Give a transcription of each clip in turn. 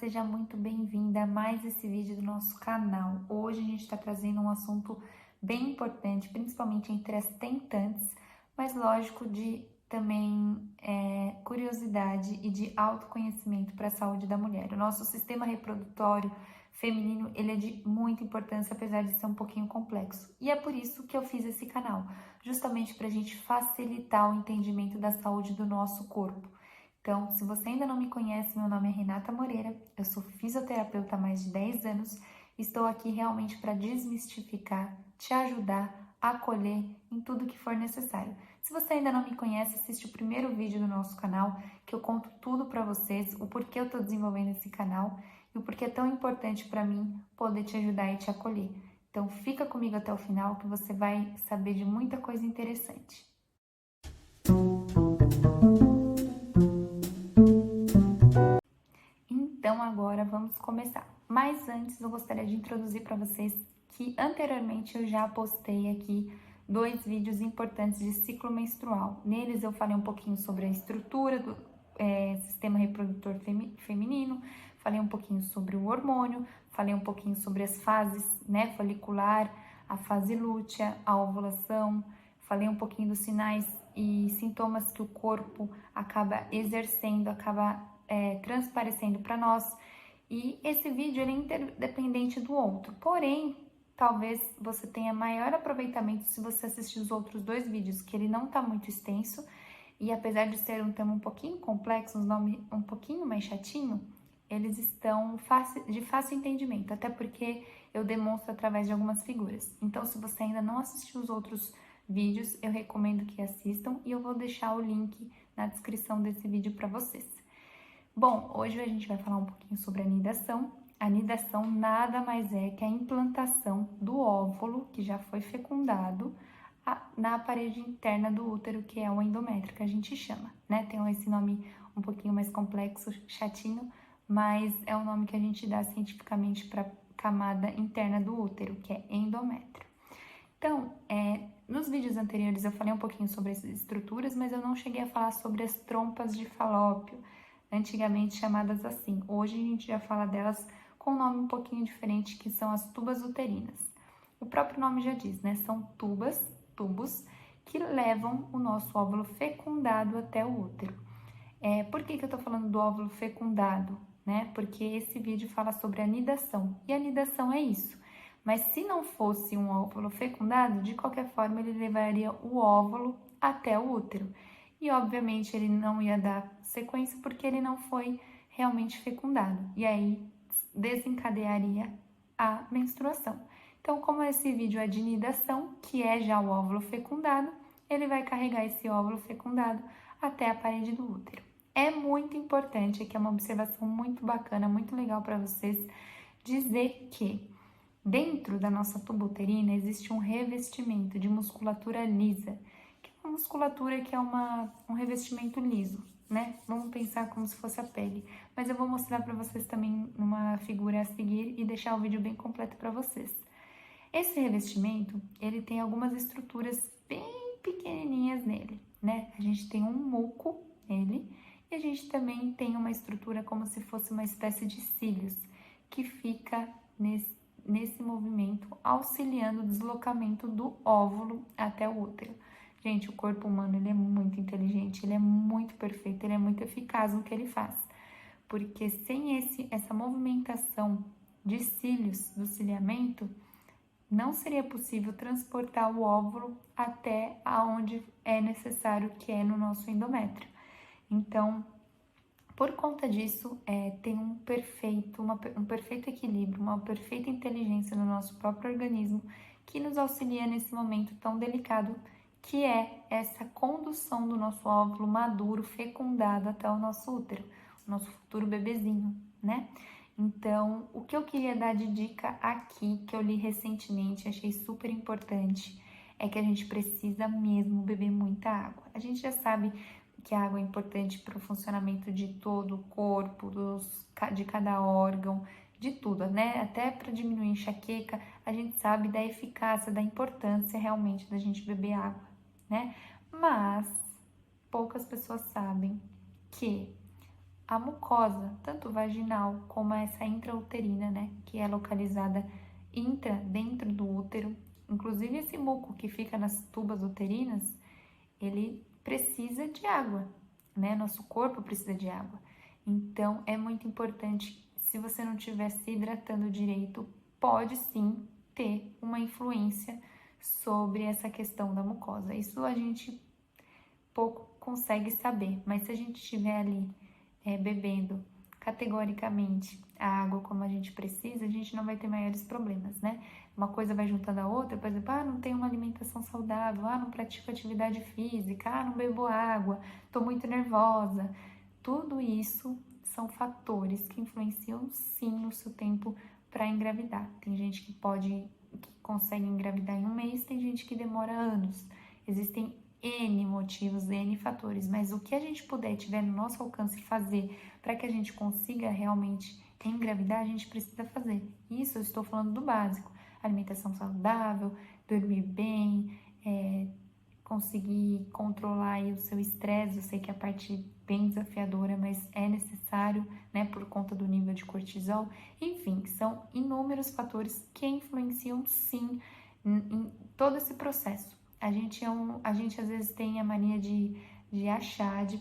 seja muito bem-vinda a mais esse vídeo do nosso canal. Hoje a gente está trazendo um assunto bem importante, principalmente entre as tentantes, mas lógico de também curiosidade e de autoconhecimento para a saúde da mulher. O nosso sistema reprodutório feminino, ele é de muita importância, apesar de ser um pouquinho complexo. E é por isso que eu fiz esse canal, justamente para a gente facilitar o entendimento da saúde do nosso corpo. Então, se você ainda não me conhece, meu nome é Renata Moreira, eu sou fisioterapeuta há mais de 10 anos, estou aqui realmente para desmistificar, te ajudar, acolher em tudo que for necessário. Se você ainda não me conhece, assiste o primeiro vídeo do nosso canal, que eu conto tudo para vocês, o porquê eu estou desenvolvendo esse canal e o porquê é tão importante para mim poder te ajudar e te acolher. Então, fica comigo até o final que você vai saber de muita coisa interessante. Então agora vamos começar. Mas antes eu gostaria de introduzir para vocês que anteriormente eu já postei aqui 2 vídeos importantes de ciclo menstrual. Neles eu falei um pouquinho sobre a estrutura do sistema reprodutor feminino, falei um pouquinho sobre o hormônio, falei um pouquinho sobre as fases, né, folicular, a fase lútea, a ovulação, falei um pouquinho dos sinais e sintomas que o corpo acaba exercendo, transparecendo para nós, e esse vídeo ele é interdependente do outro, porém, talvez você tenha maior aproveitamento se você assistir os outros 2 vídeos, que ele não está muito extenso, e apesar de ser um tema um pouquinho complexo, um nome um pouquinho mais chatinho, eles estão de fácil entendimento, até porque eu demonstro através de algumas figuras. Então, se você ainda não assistiu os outros vídeos, eu recomendo que assistam, e eu vou deixar o link na descrição desse vídeo para vocês. Bom, hoje a gente vai falar um pouquinho sobre a nidação. A nidação nada mais é que a implantação do óvulo que já foi fecundado na parede interna do útero, que é o endométrio, que a gente chama, né? Tem esse nome um pouquinho mais complexo, chatinho, mas é o nome que a gente dá cientificamente para a camada interna do útero, que é endométrio. Então, nos vídeos anteriores eu falei um pouquinho sobre essas estruturas, mas eu não cheguei a falar sobre as trompas de Falópio, antigamente chamadas assim. Hoje a gente já fala delas com um nome um pouquinho diferente, que são as tubas uterinas. O próprio nome já diz, né? São tubos que levam o nosso óvulo fecundado até o útero. Por que eu tô falando do óvulo fecundado, né? Porque esse vídeo fala sobre a nidação, e a nidação é isso. Mas se não fosse um óvulo fecundado, de qualquer forma ele levaria o óvulo até o útero. E obviamente ele não ia dar sequência porque ele não foi realmente fecundado. E aí desencadearia a menstruação. Então, como esse vídeo é de nidação, que é já o óvulo fecundado, ele vai carregar esse óvulo fecundado até a parede do útero. É muito importante, aqui é uma observação muito bacana, muito legal para vocês, dizer que dentro da nossa tuba uterina existe um revestimento de musculatura lisa, que é uma musculatura que é um revestimento liso, né? Vamos pensar como se fosse a pele, mas eu vou mostrar para vocês também numa figura a seguir e deixar o vídeo bem completo para vocês. Esse revestimento, ele tem algumas estruturas bem pequenininhas nele, né? A gente tem um muco nele e a gente também tem uma estrutura como se fosse uma espécie de cílios que fica nesse movimento, auxiliando o deslocamento do óvulo até o útero. Gente, o corpo humano, ele é muito inteligente, ele é muito perfeito, ele é muito eficaz no que ele faz. Porque sem essa movimentação de cílios, do ciliamento, não seria possível transportar o óvulo até aonde é necessário, que é no nosso endométrio. Então, por conta disso, tem um perfeito equilíbrio, uma perfeita inteligência no nosso próprio organismo que nos auxilia nesse momento tão delicado, que é essa condução do nosso óvulo maduro, fecundado até o nosso útero, o nosso futuro bebezinho, né? Então, o que eu queria dar de dica aqui, que eu li recentemente, achei super importante, é que a gente precisa mesmo beber muita água. A gente já sabe que a água é importante para o funcionamento de todo o corpo, de cada órgão, de tudo, né? Até para diminuir a enxaqueca, a gente sabe da eficácia, da importância realmente da gente beber água, né? Mas poucas pessoas sabem que a mucosa, tanto vaginal como essa intrauterina, né, que é localizada dentro do útero. Inclusive esse muco que fica nas tubas uterinas, ele precisa de água, né? Nosso corpo precisa de água. Então é muito importante, se você não estiver se hidratando direito, pode sim ter uma influência sobre essa questão da mucosa. Isso a gente pouco consegue saber, mas se a gente estiver ali bebendo categoricamente a água como a gente precisa, a gente não vai ter maiores problemas, né? Uma coisa vai juntando a outra, por exemplo, não tenho uma alimentação saudável, não pratico atividade física, não bebo água, tô muito nervosa. Tudo isso são fatores que influenciam sim no seu tempo para engravidar. Tem gente que consegue engravidar em um mês, tem gente que demora anos. Existem N motivos, N fatores, mas o que a gente puder e tiver no nosso alcance fazer para que a gente consiga realmente engravidar, a gente precisa fazer. Isso eu estou falando do básico: alimentação saudável, dormir bem, conseguir controlar aí o seu estresse. Eu sei que é a parte bem desafiadora, mas é necessário, né, por conta do nível de cortisol. Enfim, são inúmeros fatores que influenciam sim em todo esse processo. A gente às vezes tem a mania de achar, de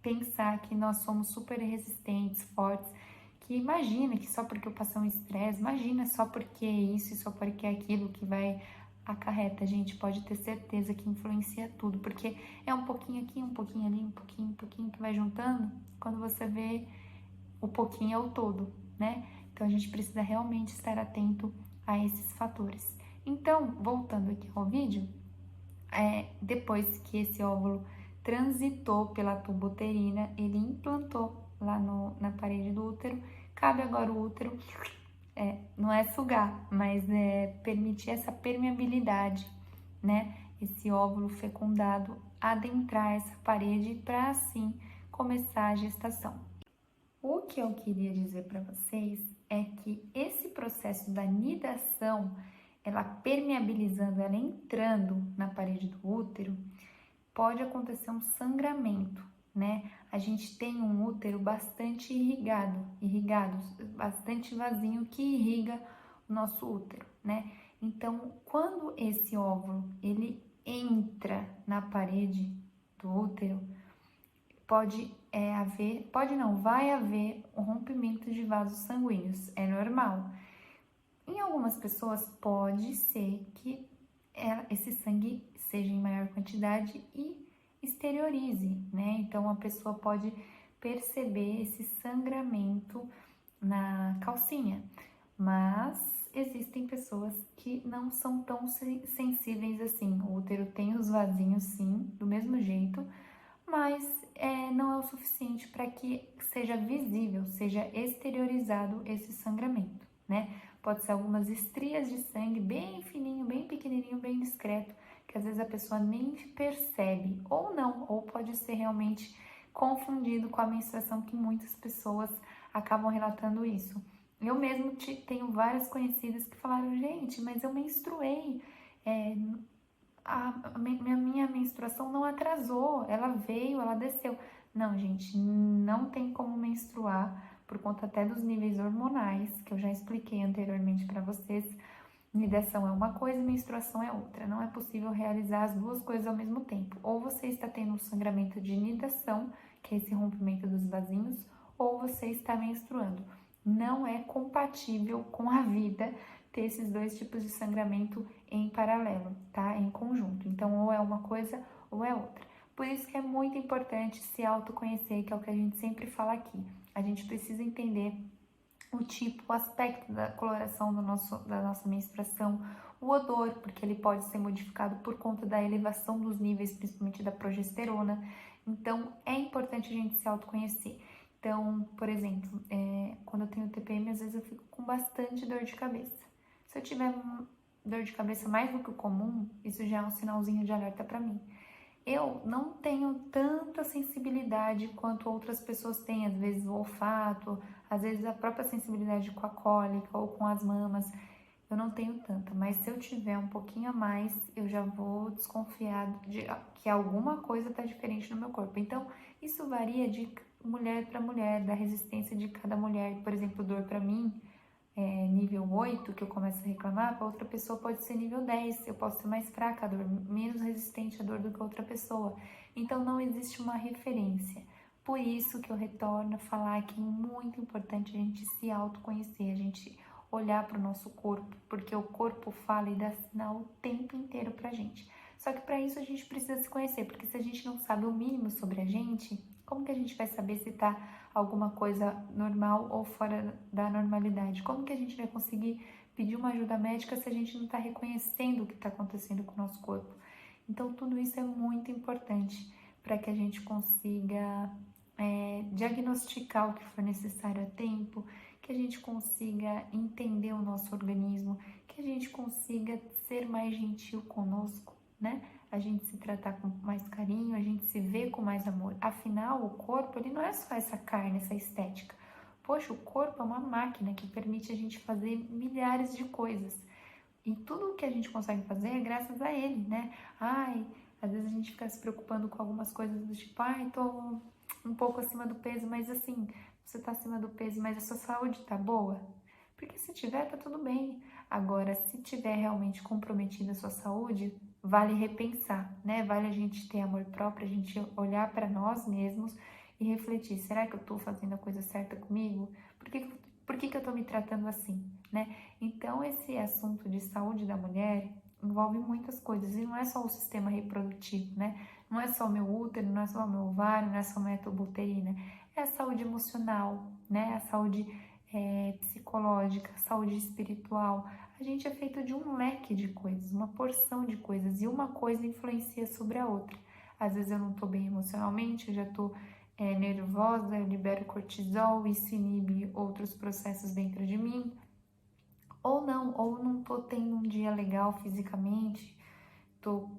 pensar que nós somos super resistentes, fortes, que imagina que só porque eu passei um estresse, imagina só porque isso e só porque aquilo que vai acarreta. A gente pode ter certeza que influencia tudo, porque é um pouquinho aqui, um pouquinho ali, um pouquinho que vai juntando, quando você vê o pouquinho é o todo, né? Então a gente precisa realmente estar atento a esses fatores. Então, voltando aqui ao vídeo, depois que esse óvulo transitou pela tuba uterina, ele implantou lá na parede do útero. Cabe agora o útero, não é sugar, mas é permitir essa permeabilidade, né? Esse óvulo fecundado adentrar essa parede para assim começar a gestação. O que eu queria dizer para vocês é que esse processo da nidação, ela permeabilizando, ela entrando na parede do útero, pode acontecer um sangramento, né? A gente tem um útero bastante irrigado, bastante vazio que irriga o nosso útero, né? Então, quando esse óvulo ele entra na parede do útero, vai haver um rompimento de vasos sanguíneos, é normal. Em algumas pessoas pode ser que esse sangue seja em maior quantidade e exteriorize, né? Então a pessoa pode perceber esse sangramento na calcinha, mas existem pessoas que não são tão sensíveis assim. O útero tem os vasinhos sim, do mesmo jeito, mas não é o suficiente para que seja visível, seja exteriorizado esse sangramento, né? Pode ser algumas estrias de sangue bem fininho, bem pequenininho, bem discreto, que às vezes a pessoa nem percebe, ou não, ou pode ser realmente confundido com a menstruação, que muitas pessoas acabam relatando isso. Eu mesmo tenho várias conhecidas que falaram: gente, mas eu menstruei, minha menstruação não atrasou, ela veio, ela desceu. Não, gente, não tem como menstruar por conta até dos níveis hormonais, que eu já expliquei anteriormente para vocês. Nidação é uma coisa e menstruação é outra. Não é possível realizar as duas coisas ao mesmo tempo. Ou você está tendo um sangramento de nidação, que é esse rompimento dos vasinhos, ou você está menstruando. Não é compatível com a vida ter esses dois tipos de sangramento em paralelo, tá? Em conjunto. Então, ou é uma coisa ou é outra. Por isso que é muito importante se autoconhecer, que é o que a gente sempre fala aqui. A gente precisa entender o tipo, o aspecto da coloração da nossa menstruação, o odor, porque ele pode ser modificado por conta da elevação dos níveis, principalmente da progesterona. Então, é importante a gente se autoconhecer. Então, por exemplo, quando eu tenho TPM, às vezes eu fico com bastante dor de cabeça. Se eu tiver dor de cabeça mais do que o comum, isso já é um sinalzinho de alerta para mim. Eu não tenho tanta sensibilidade quanto outras pessoas têm, às vezes o olfato, às vezes a própria sensibilidade com a cólica ou com as mamas. Eu não tenho tanta, mas se eu tiver um pouquinho a mais, eu já vou desconfiar de que alguma coisa está diferente no meu corpo. Então, isso varia de mulher para mulher, da resistência de cada mulher. Por exemplo, dor para mim nível 8, que eu começo a reclamar, para outra pessoa pode ser nível 10, eu posso ser mais fraca à dor, menos resistente à dor do que outra pessoa. Então não existe uma referência. Por isso que eu retorno a falar que é muito importante a gente se autoconhecer, a gente olhar para o nosso corpo, porque o corpo fala e dá sinal o tempo inteiro pra gente. Só que para isso a gente precisa se conhecer, porque se a gente não sabe o mínimo sobre a gente, como que a gente vai saber se tá alguma coisa normal ou fora da normalidade? Como que a gente vai conseguir pedir uma ajuda médica se a gente não está reconhecendo o que está acontecendo com o nosso corpo? Então, tudo isso é muito importante para que a gente consiga diagnosticar o que for necessário a tempo, que a gente consiga entender o nosso organismo, que a gente consiga ser mais gentil conosco, né? A gente se tratar com mais carinho, a gente se vê com mais amor. Afinal, o corpo, ele não é só essa carne, essa estética. Poxa, o corpo é uma máquina que permite a gente fazer milhares de coisas. E tudo o que a gente consegue fazer é graças a ele, né? Ai, às vezes a gente fica se preocupando com algumas coisas do tipo, ai, tô um pouco acima do peso, mas assim, você tá acima do peso, mas a sua saúde tá boa? Porque se tiver, tá tudo bem. Agora, se tiver realmente comprometida a sua saúde, vale repensar, né? Vale a gente ter amor próprio, a gente olhar para nós mesmos e refletir, será que eu tô fazendo a coisa certa comigo? Por que eu tô me tratando assim, né? Então, esse assunto de saúde da mulher envolve muitas coisas, e não é só o sistema reprodutivo, né? Não é só o meu útero, não é só o meu ovário, não é só a minha tubuterina, é a saúde emocional, né? A saúde psicológica, saúde espiritual. A gente é feito de um leque de coisas, uma porção de coisas, e uma coisa influencia sobre a outra. Às vezes eu não tô bem emocionalmente, eu já tô nervosa, eu libero cortisol, isso inibe outros processos dentro de mim. Ou não tô tendo um dia legal fisicamente, tô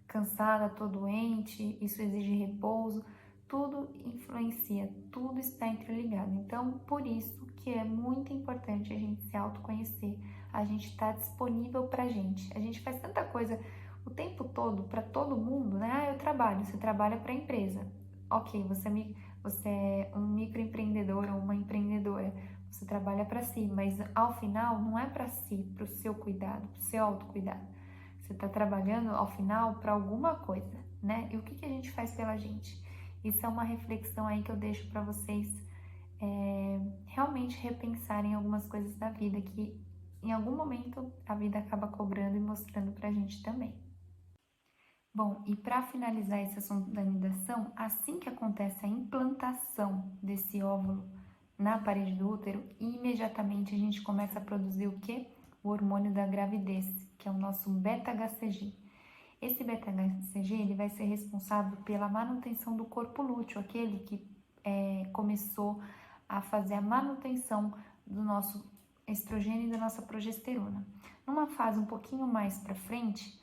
cansada, tô doente, isso exige repouso, tudo influencia, tudo está interligado. Então, por isso que é muito importante a gente se autoconhecer, a gente estar disponível pra gente. A gente faz tanta coisa o tempo todo para todo mundo, né? Ah, eu trabalho, você trabalha para a empresa. Ok, você é um microempreendedor ou uma empreendedora, você trabalha para si, mas ao final não é para si, para o seu cuidado, para o seu autocuidado. Você está trabalhando ao final para alguma coisa, né? E o que a gente faz pela gente? Isso é uma reflexão aí que eu deixo para vocês realmente repensarem algumas coisas da vida que em algum momento a vida acaba cobrando e mostrando pra gente também. Bom, e para finalizar esse assunto da nidação, assim que acontece a implantação desse óvulo na parede do útero, imediatamente a gente começa a produzir o quê? O hormônio da gravidez, que é o nosso beta-HCG. Esse beta-HCG ele vai ser responsável pela manutenção do corpo lúteo, aquele que começou a fazer a manutenção do nosso estrogênio e da nossa progesterona. Numa fase um pouquinho mais para frente,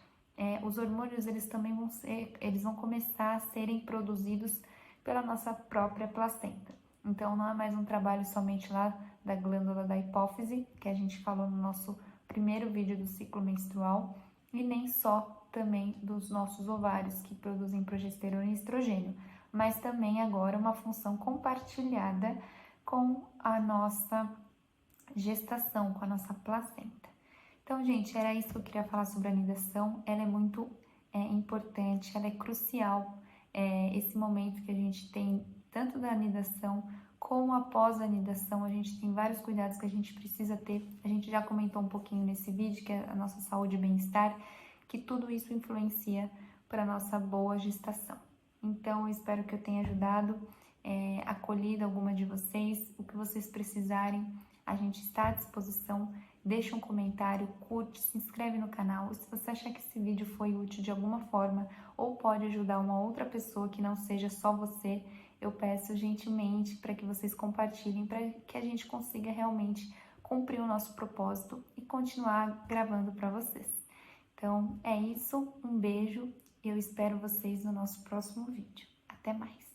os hormônios eles também vão começar a serem produzidos pela nossa própria placenta. Então não é mais um trabalho somente lá da glândula da hipófise, que a gente falou no nosso primeiro vídeo do ciclo menstrual, e nem só também dos nossos ovários que produzem progesterona e estrogênio, mas também agora uma função compartilhada com a nossa gestação, com a nossa placenta. Então, gente, era isso que eu queria falar sobre a nidação. Ela é muito importante, ela é crucial. Esse momento que a gente tem, tanto da nidação como após a nidação, a gente tem vários cuidados que a gente precisa ter. A gente já comentou um pouquinho nesse vídeo, que é a nossa saúde e bem-estar, que tudo isso influencia para a nossa boa gestação. Então, eu espero que eu tenha ajudado, acolhido alguma de vocês. O que vocês precisarem, a gente está à disposição. Deixa um comentário, curte, se inscreve no canal. Se você achar que esse vídeo foi útil de alguma forma ou pode ajudar uma outra pessoa que não seja só você, eu peço gentilmente para que vocês compartilhem, para que a gente consiga realmente cumprir o nosso propósito e continuar gravando para vocês. Então é isso, um beijo e eu espero vocês no nosso próximo vídeo. Até mais!